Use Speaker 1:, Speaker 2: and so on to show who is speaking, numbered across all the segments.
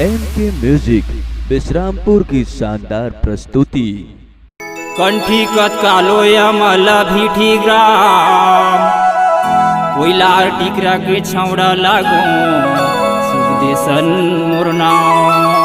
Speaker 1: MK music Vishrampur की शानदार प्रस्तुति।
Speaker 2: कंठी कत कालो यमला भीठी ग्राम कोइलार टिकरा के छौड़ा लागो सुख देसन मोर नाम।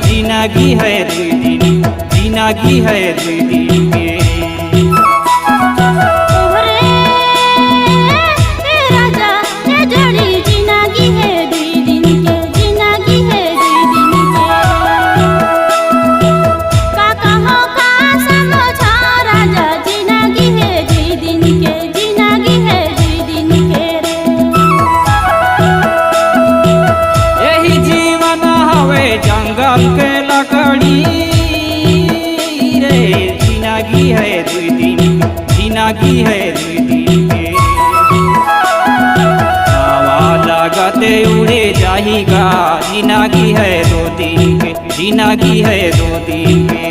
Speaker 2: जिंदगी है दुई दिन, जिंदगी है दुई दिन के
Speaker 3: राजा ये जड़ी जिंदगी है दुई दिन के, जिंदगी है दुई दिन के का कहो का समझा राजा जिंदगी है दुई दिन के, जिंदगी है दुई दिन के रे।
Speaker 2: यही जीवन हवे जंगल के लकड़ी रे, जिंदगी है दुई दिन, जिंदगी है दुई दिन के हवा लगते उड़े जाएगा, जिंदगी है दो दिन के, जिंदगी है दो दिन के।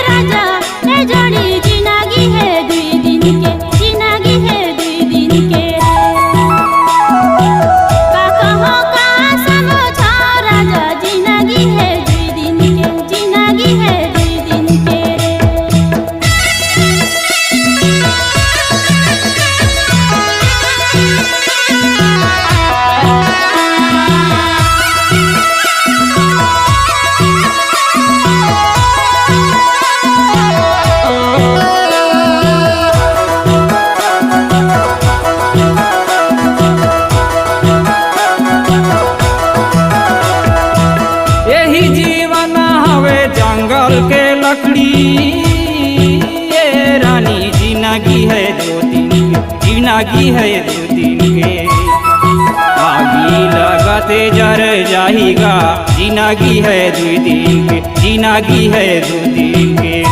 Speaker 3: राजा ये जड़ी जिंदगी है दुई दिन के, जिंदगी है दुई दिन के का कहो का समझा राजा जिंदगी है दुई दिन के, जिंदगी है दुई दिन के
Speaker 2: यही जीवन हवे जंगल के लकड़ी ये रानी, जिंदगी है दो दिन के, जिंदगी है दो दिन के आगी लगते जर जाएगा, जिंदगी है दो दिन के, जिंदगी है दो दिन के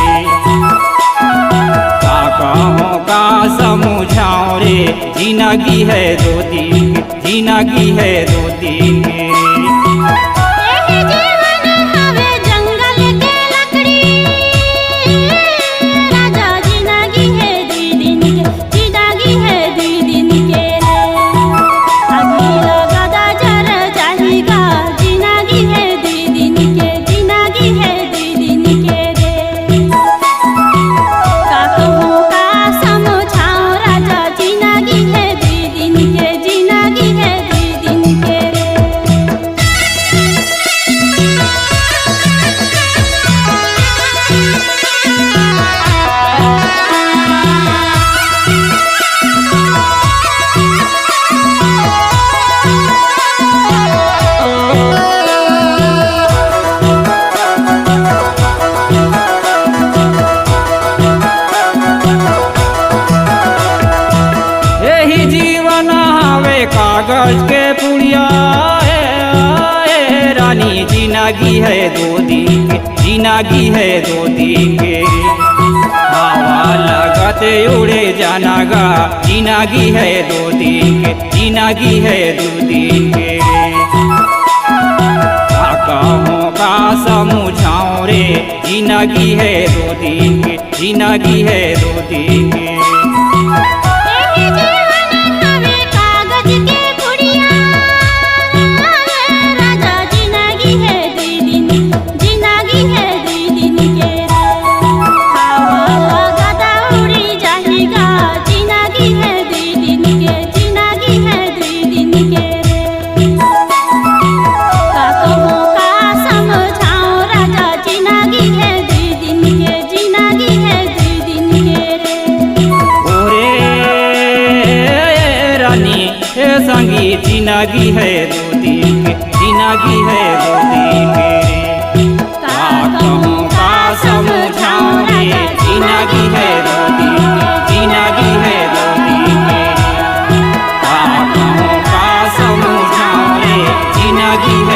Speaker 2: का कहो का समझाओ रे, जिंदगी है दो दिन के, जिंदगी है दो दिन के। कागज के पुड़िया रानी, जिंदगी है दो दिन के, जिंदगी है दो दिन के हवा लगते उड़े जाना गा, जिंदगी है दो दिन के, जिंदगी है दो दिन के कहो का समझाओ रे, जिंदगी है दो दिन के, जिंदगी है दो दिन के। संगी जिंदगी है दो दिन के, जिंदगी है दो दिन के का कहूँ का समझाऊँ रे, जिंदगी है दो दिन के, जिंदगी है दो दिन के। जिंदगी है